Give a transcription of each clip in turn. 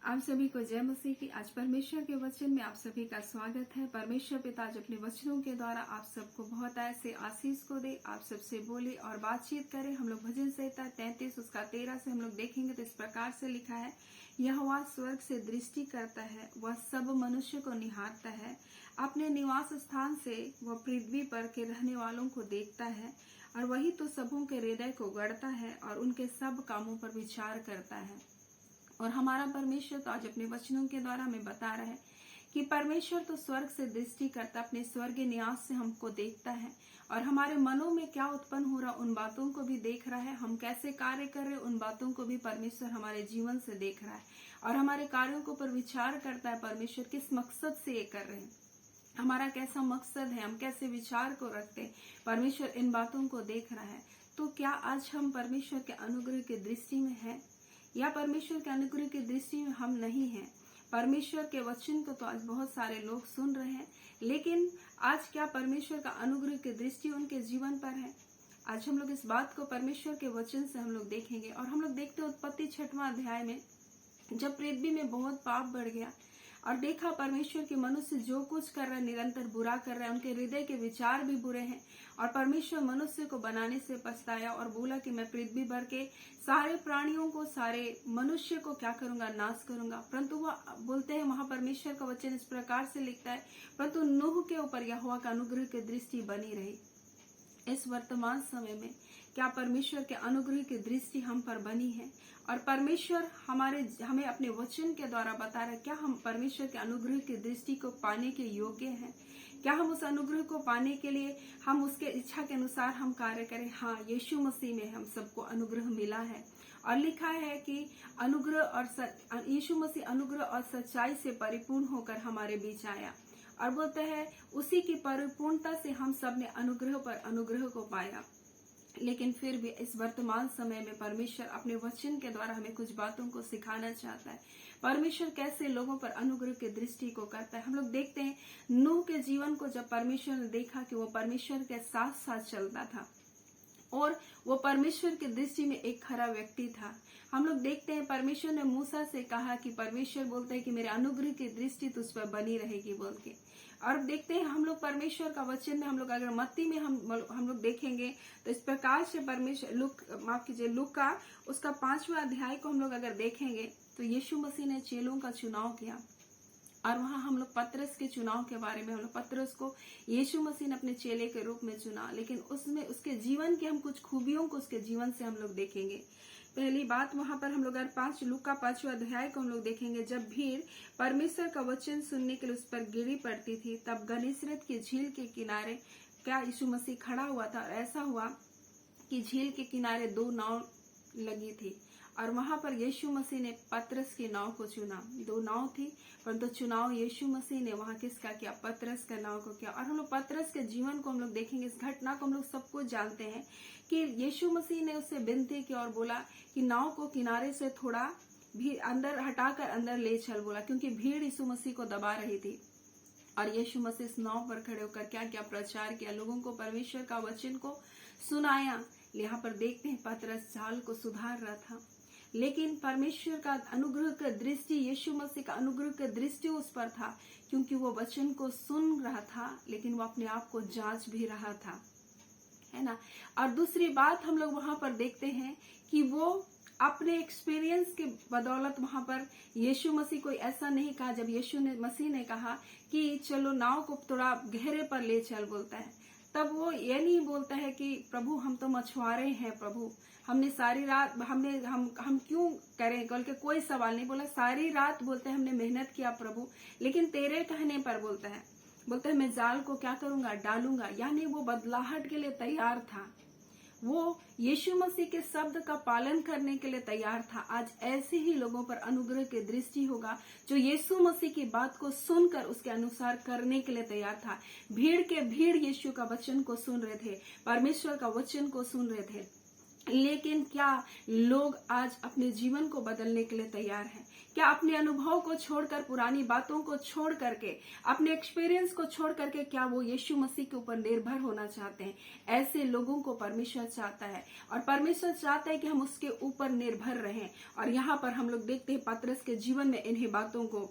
आप सभी को जय मसीह की। आज परमेश्वर के वचन में आप सभी का स्वागत है। परमेश्वर पिता आज अपने वचनों के द्वारा आप सबको बहुत ऐसे आशीष को दे, आप सबसे बोले और बातचीत करे। हम लोग भजन संहिता 33 उसका 13 से हम लोग देखेंगे तो इस प्रकार से लिखा है, यहोवा स्वर्ग से दृष्टि करता है, वह सब मनुष्य को निहारता है, अपने निवास स्थान से वह पृथ्वी पर के रहने वालों को देखता है, और वही तो सबों के हृदय को गढ़ता है और उनके सब कामों पर विचार करता है। और हमारा परमेश्वर तो आज अपने वचनों के द्वारा हमें बता रहा है कि परमेश्वर तो स्वर्ग से दृष्टि करता, अपने स्वर्गीय निवास से हमको देखता है और हमारे मनों में क्या उत्पन्न हो रहा उन बातों को भी देख रहा है। हम कैसे कार्य कर रहे उन बातों को भी परमेश्वर हमारे जीवन से देख रहा है और हमारे कार्यों को पर विचार करता है। परमेश्वर किस मकसद से ये कर रहे हैं, हमारा कैसा मकसद है, हम कैसे विचार को रखते हैं, परमेश्वर इन बातों को देख रहा है। तो क्या आज हम परमेश्वर के अनुग्रह की दृष्टि में हैं या परमेश्वर के अनुग्रह की दृष्टि में हम नहीं हैं? परमेश्वर के वचन को तो आज बहुत सारे लोग सुन रहे हैं, लेकिन आज क्या परमेश्वर का अनुग्रह की दृष्टि उनके जीवन पर है? आज हम लोग इस बात को परमेश्वर के वचन से हम लोग देखेंगे। और हम लोग देखते हैं उत्पत्ति 6वां अध्याय में, जब पृथ्वी में बहुत पाप बढ़ गया और देखा परमेश्वर के मनुष्य जो कुछ कर रहा है निरंतर बुरा कर रहा है, उनके हृदय के विचार भी बुरे हैं। और परमेश्वर मनुष्य को बनाने से पछताया और बोला कि मैं पृथ्वी भर के सारे प्राणियों को, सारे मनुष्य को क्या करूंगा, नाश करूंगा। परंतु वह बोलते हैं, वहां परमेश्वर का वचन इस प्रकार से लिखता है, परंतु नूह के ऊपर यहोवा का अनुग्रह की दृष्टि बनी रही। इस वर्तमान समय में क्या परमेश्वर के अनुग्रह की दृष्टि हम पर बनी है? और परमेश्वर हमें अपने वचन के द्वारा बता रहे, क्या हम परमेश्वर के अनुग्रह की दृष्टि को पाने के योग्य हैं? क्या हम उस अनुग्रह को पाने के लिए हम उसके इच्छा के अनुसार हम कार्य करें? हाँ, यीशु मसीह में हम सबको अनुग्रह मिला है और लिखा है कि अनुग्रह और यीशु मसीह अनुग्रह और सच्चाई से परिपूर्ण होकर हमारे बीच आया और बोलते हैं उसी की परिपूर्णता से हम सब ने अनुग्रह पर अनुग्रह को पाया। लेकिन फिर भी इस वर्तमान समय में परमेश्वर अपने वचन के द्वारा हमें कुछ बातों को सिखाना चाहता है। परमेश्वर कैसे लोगों पर अनुग्रह की दृष्टि को करता है। हम लोग देखते हैं नूह के जीवन को, जब परमेश्वर ने देखा कि वो परमेश्वर के साथ साथ चलता था और वो परमेश्वर की दृष्टि में एक खरा व्यक्ति था। हम लोग देखते हैं परमेश्वर ने मूसा से कहा कि परमेश्वर बोलते हैं कि मेरे अनुग्रह की दृष्टि तुझ पर बनी रहेगी बोल के। और देखते हैं हम लोग परमेश्वर का वचन में, हम लोग अगर मत्ती में हम लोग देखेंगे तो इस प्रकार से परमेश्वर लूका उसका 5वां अध्याय को हम लोग अगर देखेंगे तो यीशु मसीह ने चेलों का चुनाव किया और वहां हम लोग पतरस के चुनाव के बारे में, हम लोग पतरस को यीशु मसीह ने अपने चेले के रूप में चुना। लेकिन उसमें उसके जीवन की हम कुछ खूबियों को उसके जीवन से हम लोग देखेंगे। पहली बात, वहां पर हम लोग अगर लूका 5वां अध्याय को हम लोग देखेंगे, जब भीड़ परमेश्वर का वचन सुनने के लिए उस पर गिरी पड़ती थी, तब गनीसरत की झील के किनारे क्या यीशु मसीह खड़ा हुआ था। और ऐसा हुआ कि झील के किनारे 2 नाव लगी थी और वहां पर यीशु मसीह ने पतरस की नाव को चुना। 2 नाव थी, परंतु चुनाव यीशु मसीह ने वहां किसका किया? पतरस का नाव को किया। और हम लोग पतरस के जीवन को हम लोग देखेंगे, इस घटना को हम लोग सब कुछ जानते हैं कि यीशु मसीह ने उससे विनती की और बोला कि नाव को किनारे से थोड़ा भी अंदर हटाकर अंदर ले चल बोला, क्योंकि भीड़ यीशु मसीह को दबा रही थी। और यीशु मसीह इस नाव पर खड़े होकर क्या क्या प्रचार किया, लोगों को परमेश्वर का वचन को सुनाया। यहाँ पर देखते हैं पतरस जाल को सुधार रहा था, लेकिन परमेश्वर का अनुग्रह का दृष्टि, यीशु मसीह का अनुग्रह का दृष्टि उस पर था, क्योंकि वो वचन को सुन रहा था, लेकिन वो अपने आप को जांच भी रहा था, है ना। और दूसरी बात हम लोग वहां पर देखते हैं कि वो अपने एक्सपीरियंस के बदौलत वहां पर यीशु मसीह कोई ऐसा नहीं कहा। जब यीशु मसीह ने कहा कि चलो नाव को थोड़ा गहरे पर ले चल बोलता है, तब वो ये नहीं बोलता है कि प्रभु हम तो मछुआरे हैं, प्रभु हमने सारी रात हम क्यों करें, कल के कोई सवाल नहीं बोला। सारी रात बोलते हैं हमने मेहनत किया प्रभु, लेकिन तेरे कहने पर बोलता है मैं जाल को क्या करूंगा, डालूंगा। यानी वो बदलाहट के लिए तैयार था, वो यीशु मसीह के शब्द का पालन करने के लिए तैयार था। आज ऐसे ही लोगों पर अनुग्रह की दृष्टि होगा जो यीशु मसीह की बात को सुनकर उसके अनुसार करने के लिए तैयार था। भीड़ यीशु का वचन को सुन रहे थे, परमेश्वर का वचन को सुन रहे थे, लेकिन क्या लोग आज अपने जीवन को बदलने के लिए तैयार हैं? क्या अपने अनुभव को छोड़कर, पुरानी बातों को छोड़ करके, अपने एक्सपीरियंस को छोड़ करके क्या वो यीशु मसीह के ऊपर निर्भर होना चाहते हैं? ऐसे लोगों को परमेश्वर चाहता है, और परमेश्वर चाहता है कि हम उसके ऊपर निर्भर रहें। और यहाँ पर हम लोग देखते हैं पतरस के जीवन में इन्हीं बातों को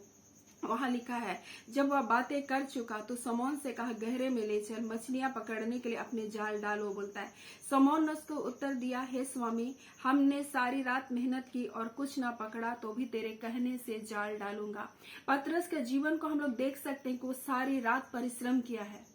वहां लिखा है। जब वह बातें कर चुका तो समौन से कहा, गहरे में ले चल, मछलियां पकड़ने के लिए अपने जाल डालो, बोलता है। समौन ने उसको उत्तर दिया, हे स्वामी, हमने सारी रात मेहनत की और कुछ ना पकड़ा, तो भी तेरे कहने से जाल डालूंगा। पतरस के जीवन को हम लोग देख सकते हैं कि वो सारी रात परिश्रम किया है,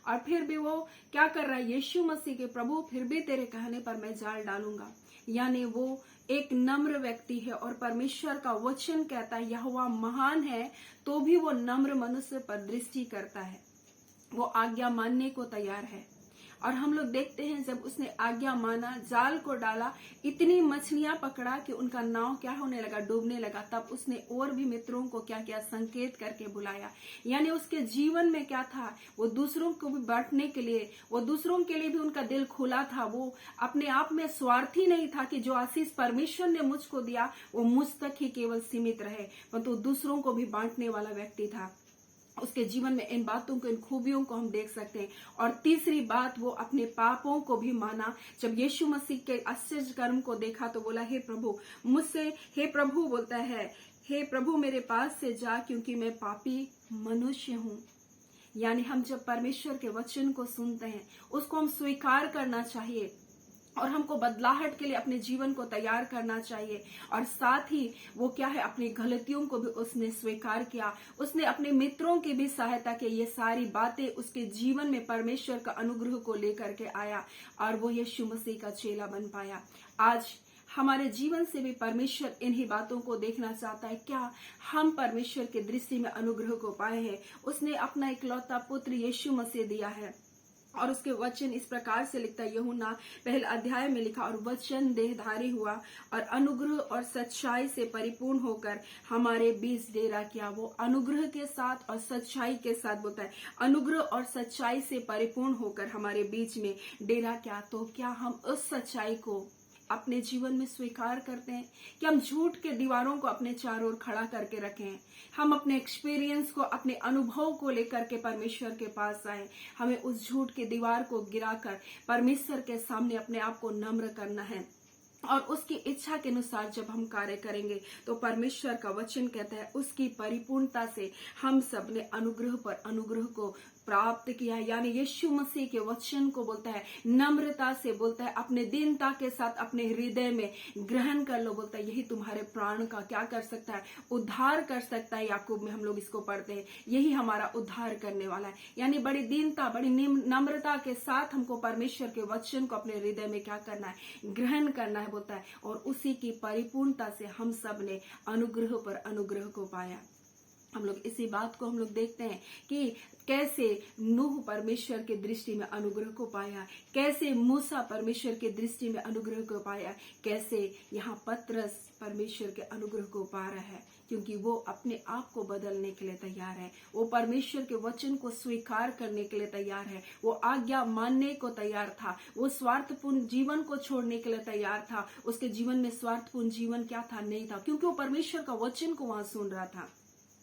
और फिर भी वो क्या कर रहा है? यीशु मसीह के, प्रभु फिर भी तेरे कहने पर मैं जाल डालूंगा। यानी वो एक नम्र व्यक्ति है, और परमेश्वर का वचन कहता है यहोवा महान है, तो भी वो नम्र मनुष्य पर दृष्टि करता है। वो आज्ञा मानने को तैयार है। और हम लोग देखते हैं जब उसने आज्ञा माना, जाल को डाला, इतनी मछलियां पकड़ा कि उनका नाव क्या होने लगा? डूबने लगा। तब उसने और भी मित्रों को क्या किया? संकेत करके बुलाया। यानी उसके जीवन में क्या था? वो दूसरों को भी बांटने के लिए, वो दूसरों के लिए भी उनका दिल खुला था। वो अपने आप में स्वार्थी नहीं था कि जो आशीष परमेश्वर ने मुझको दिया वो मुझ तक ही केवल सीमित रहे, परंतु दूसरों को भी बांटने वाला व्यक्ति था। उसके जीवन में इन बातों को, इन खूबियों को हम देख सकते हैं। और तीसरी बात, वो अपने पापों को भी माना। जब यीशु मसीह के आश्चर्य कर्म को देखा तो बोला, हे प्रभु मुझसे, हे प्रभु बोलता है, हे प्रभु मेरे पास से जा, क्योंकि मैं पापी मनुष्य हूं। यानी हम जब परमेश्वर के वचन को सुनते हैं, उसको हम स्वीकार करना चाहिए, और हमको बदलाहट के लिए अपने जीवन को तैयार करना चाहिए। और साथ ही वो क्या है? अपनी गलतियों को भी उसने स्वीकार किया। उसने अपने मित्रों की भी सहायता की। ये सारी बातें उसके जीवन में परमेश्वर का अनुग्रह को लेकर के आया, और वो यीशु मसीह का चेला बन पाया। आज हमारे जीवन से भी परमेश्वर इन्हीं बातों को देखना चाहता है। क्या हम परमेश्वर की दृष्टि में अनुग्रह को पाए हैं? उसने अपना इकलौता पुत्र यीशु मसीह दिया है, और उसके वचन इस प्रकार से लिखता है, यूहन्ना पहले अध्याय में लिखा, और वचन देहधारी हुआ और अनुग्रह और सच्चाई से परिपूर्ण होकर हमारे बीच डेरा किया। वो अनुग्रह के साथ और सच्चाई के साथ बोलता है, अनुग्रह और सच्चाई से परिपूर्ण होकर हमारे बीच में डेरा किया। तो क्या हम उस सच्चाई को अपने जीवन में स्वीकार करते हैं कि हम झूठ के दीवारों को अपने चारों ओर खड़ा करके रखें? हम अपने एक्सपीरियंस को, अपने अनुभव को लेकर के परमेश्वर के पास आए। हमें उस झूठ की दीवार को गिराकर परमेश्वर के सामने अपने आप को नम्र करना है, और उसकी इच्छा के अनुसार जब हम कार्य करेंगे तो परमेश्वर का वचन कहता है उसकी परिपूर्णता से हम सब ने अनुग्रह पर अनुग्रह को प्राप्त किया। यानी यीशु मसीह के वचन को बोलता है, नम्रता से बोलता है, अपने दीनता के साथ अपने हृदय में ग्रहण कर लो। बोलता है यही तुम्हारे प्राण का क्या कर सकता है? उद्धार कर सकता है। याकूब में हम लोग इसको पढ़ते हैं, यही हमारा उद्धार करने वाला है। यानी बड़ी दीनता, बड़ी नम्रता के साथ हमको परमेश्वर के वचन को अपने हृदय में क्या करना है? ग्रहण करना है, बोलता है। और उसी की परिपूर्णता से हम सब ने अनुग्रह पर अनुग्रह को पाया। हम लोग इसी बात को हम लोग देखते हैं कि कैसे नूह परमेश्वर के दृष्टि में अनुग्रह को पाया, कैसे मूसा परमेश्वर के दृष्टि में अनुग्रह को पाया, कैसे यहाँ पतरस परमेश्वर के अनुग्रह को पा रहा है, क्योंकि वो अपने आप को बदलने के लिए तैयार है। वो परमेश्वर के वचन को स्वीकार करने के लिए तैयार है। वो आज्ञा मानने को तैयार था। वो स्वार्थपूर्ण जीवन को छोड़ने के लिए तैयार था। उसके जीवन में स्वार्थपूर्ण जीवन क्या था? नहीं था, क्योंकि वो परमेश्वर का वचन को वहां सुन रहा था।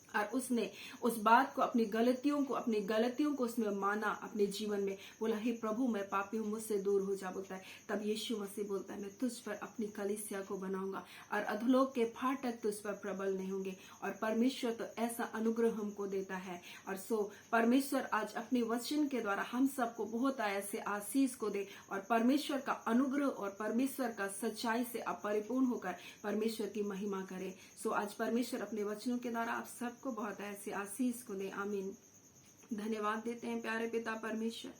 और उसने उस बात को, अपनी गलतियों को उसमें माना अपने जीवन में। बोला, हे प्रभु मैं पापी हूं, मुझसे दूर हो जा, बोलता है। तब यीशु मसीह बोलता है, मैं तुझ पर अपनी कलीसिया को बनाऊंगा और अधोलोक के फाटक तुझ पर प्रबल नहीं होंगे। और परमेश्वर तो ऐसा अनुग्रह हमको देता है। और सो परमेश्वर आज अपने वचन के द्वारा हम सबको बहुत ऐसे आशीष को दे, और परमेश्वर का अनुग्रह और परमेश्वर का सच्चाई से अपरिपूर्ण होकर परमेश्वर की महिमा करे। सो आज परमेश्वर अपने वचनों के द्वारा आप सबको बहुत ऐसे आशीष को दे। आमीन। धन्यवाद देते हैं प्यारे पिता परमेश्वर,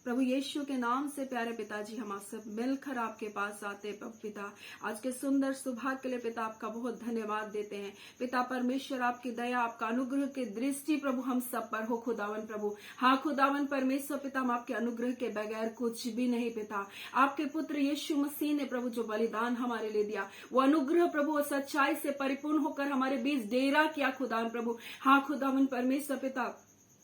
प्रभु यीशु के नाम से। प्यारे पिताजी, हम आप सब मिलकर आपके पास आते हैं पिता। आज के सुंदर सुभाग के लिए पिता आपका बहुत धन्यवाद देते हैं। पिता परमेश्वर, आपकी दया, आपका अनुग्रह की दृष्टि प्रभु हम सब पर हो खुदावन प्रभु। हाँ खुदावन परमेश्वर पिता, हम आपके अनुग्रह के बगैर कुछ भी नहीं पिता। आपके पुत्र यीशु मसीह ने प्रभु जो बलिदान हमारे लिए दिया, वो अनुग्रह प्रभु और सच्चाई से परिपूर्ण होकर हमारे बीच डेरा किया खुदावन प्रभु। हाँ खुदावन परमेश्वर पिता,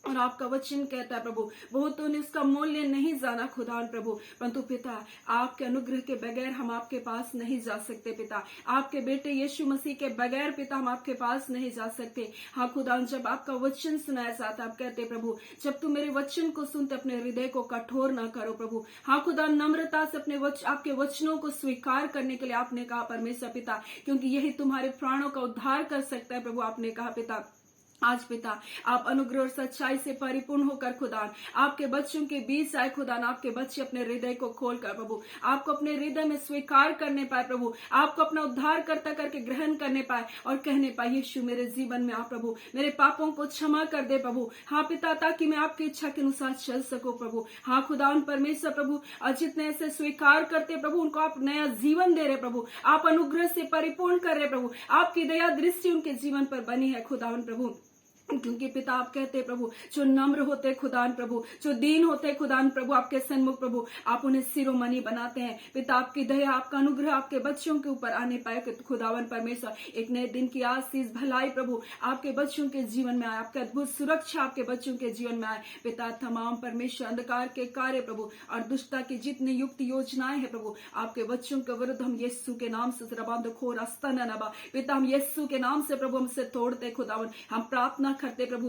और आपका वचन कहता है प्रभु, बहुतों ने उसका मूल्य नहीं जाना खुदावन प्रभु, परंतु पिता आपके अनुग्रह के बगैर हम आपके पास नहीं जा सकते पिता। आपके बेटे यीशु मसीह के बगैर पिता हम आपके पास नहीं जा सकते। हाँ खुदावन, जब आपका वचन सुनाया जाता, आप कहते प्रभु, जब तुम मेरे वचन को सुनते अपने हृदय को कठोर ना करो प्रभु। हाँ खुदा, नम्रता से आपके वचनों को स्वीकार करने के लिए आपने कहा परमेश्वर पिता, क्योंकि यही तुम्हारे प्राणों का उद्धार कर सकता है प्रभु। आपने कहा पिता, आज पिता आप अनुग्रह और सच्चाई से परिपूर्ण होकर खुदान आपके बच्चों के बीच आए खुदान, आपके बच्चे अपने हृदय को खोलकर प्रभु आपको अपने हृदय में स्वीकार करने पाए प्रभु, आपको अपना उद्धार करता करके ग्रहण करने पाए और कहने पाए, यीशु मेरे जीवन में आ प्रभु, मेरे पापों को क्षमा कर दे प्रभु। हाँ पिता, ताकि मैं आपकी इच्छा के अनुसार चल सकूं प्रभु। हाँ खुदावन परमेश्वर प्रभु, और जितने ऐसे स्वीकार करते प्रभु, उनको आप नया जीवन दे रहे प्रभु, आप अनुग्रह से परिपूर्ण कर रहे प्रभु, आपकी दया दृष्टि उनके जीवन पर बनी है खुदावन प्रभु। क्योंकि पिता आप कहते प्रभु, जो नम्र होते खुदान प्रभु, जो दीन होते खुदान प्रभु, आपके सन्मुख प्रभु आप उन्हें शिरोमणि बनाते हैं पिता। आपकी दया, आपका अनुग्रह आपके बच्चों के ऊपर आने पाए खुदावन परमेश्वर। एक नए दिन की आशीष भलाई प्रभु आपके बच्चों के जीवन में आए, आपके अद्भुत सुरक्षा आपके बच्चों के जीवन में आए पिता। तमाम परमेश्वर अंधकार के कार्य प्रभु और दुष्टता की जितनी युक्त योजनाएं हैं प्रभु आपके बच्चों के विरुद्ध हम यीशु के नाम से पिता, हम यीशु के नाम से प्रभु हमसे तोड़ते खुदावन। हम प्रार्थना करते प्रभु,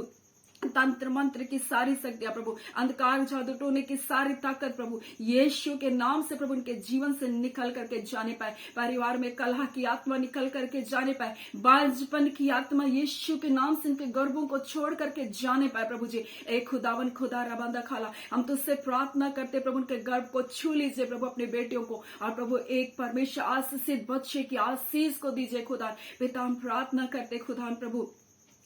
तंत्र मंत्र की सारी शक्तियां प्रभु, अंधकार जादू टोने की सारी ताकत प्रभु यीशु के नाम से प्रभु उनके जीवन से निकल करके जाने पाए। परिवार में कलह की आत्मा निकल करके जाने पाए, बालपन की आत्मा यीशु के नाम से उनके गर्भों को छोड़ करके जाने पाए प्रभु जी। एक खुदावन खुदा रबांदा खाला, हम तुझसे प्रार्थना करते प्रभु, उनके गर्भ को छू लीजिए प्रभु अपने बेटियों को, और प्रभु एक परमेश्वर आशीषित बच्चे की आशीष को दीजिए खुदा। पिता हम प्रार्थना करते खुदा प्रभु,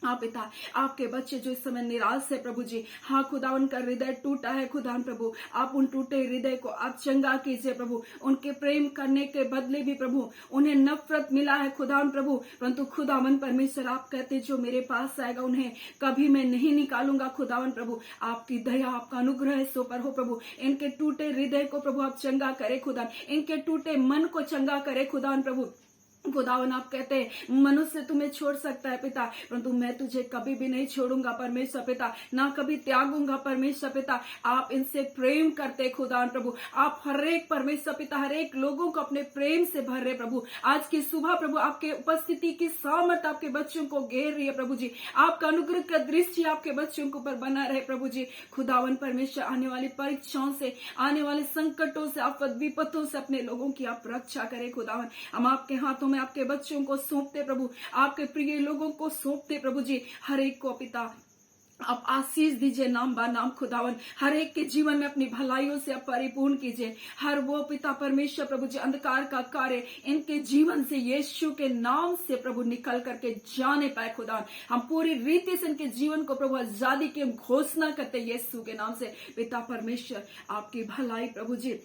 हाँ पिता आपके बच्चे जो इस समय निराश है प्रभु जी, हाँ खुदा उनका हृदय टूटा है खुदा प्रभु, आप उन टूटे हृदय को आप चंगा कीजिए प्रभु। उनके प्रेम करने के बदले भी प्रभु उन्हें नफरत मिला है खुदा प्रभु, परंतु खुदावन परमेश्वर आप कहते जो मेरे पास आएगा उन्हें कभी मैं नहीं निकालूंगा खुदावन प्रभु। आपकी दया आपका अनुग्रह सो पर हो प्रभु, इनके टूटे हृदय को प्रभु आप चंगा करे खुदा, इनके टूटे मन को चंगा करे खुदावन प्रभु। खुदावन आप कहते हैं मनुष्य तुम्हें छोड़ सकता है पिता, परंतु मैं तुझे कभी भी नहीं छोड़ूंगा परमेश्वर पिता, ना कभी त्यागूंगा परमेश्वर पिता। आप इनसे प्रेम करते खुदावन प्रभु, आप हर एक परमेश्वर पिता हर एक लोगों को अपने प्रेम से भर रहे प्रभु। आज की सुबह प्रभु आपके उपस्थिति की सामर्थ आपके बच्चों को घेर रही है प्रभु जी, आपका अनुग्रह का दृष्टि आपके बच्चों के ऊपर बना रहे प्रभु जी। खुदावन परमेश्वर आने वाली परीक्षाओं से, आने वाले संकटों से, आपद विपतों से अपने लोगों की आप रक्षा करें खुदावन। हम आपके हाथों में आपके बच्चों को सौंपते प्रभु, आपके प्रिय लोगों को सौंपते प्रभु जी। हर एक को पिता आप आशीष दीजिए नाम बा नाम खुदावन, हर एक के जीवन में अपनी भलाइयों से आप परिपूर्ण कीजिए। हर वो पिता परमेश्वर प्रभु जी अंधकार का कार्य इनके जीवन से यीशु के नाम से प्रभु निकल करके जाने पाए खुदावन। हम पूरी रीति से इनके जीवन को प्रभु आजादी की घोषणा करते यीशु के नाम से पिता परमेश्वर। आपकी भलाई प्रभु जी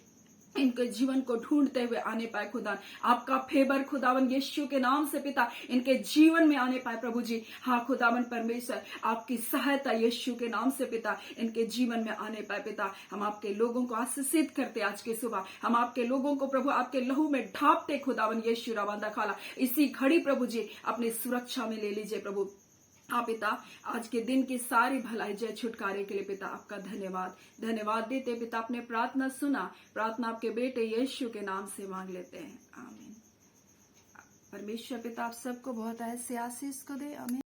इनके जीवन को ढूंढते हुए आने पाए खुदा, आपका फेवर खुदावन यीशु के नाम से पिता इनके जीवन में आने पाए प्रभु जी। हाँ खुदावन परमेश्वर आपकी सहायता यीशु के नाम से पिता इनके जीवन में आने पाए पिता। हम आपके लोगों को आशीषित करते आज की सुबह, हम आपके लोगों को प्रभु आपके लहू में ढांपते खुदावन यीशु रवांदा खाला। इसी घड़ी प्रभु जी अपनी सुरक्षा में ले लीजिए प्रभु। हाँ पिता आज के दिन की सारी भलाई जय छुटकारे के लिए पिता आपका धन्यवाद देते पिता। आपने प्रार्थना सुना, प्रार्थना आपके बेटे यीशु के नाम से मांग लेते हैं, आमीन। परमेश्वर पिता आप सबको बहुत ऐसे आशीष को दे, आमीन।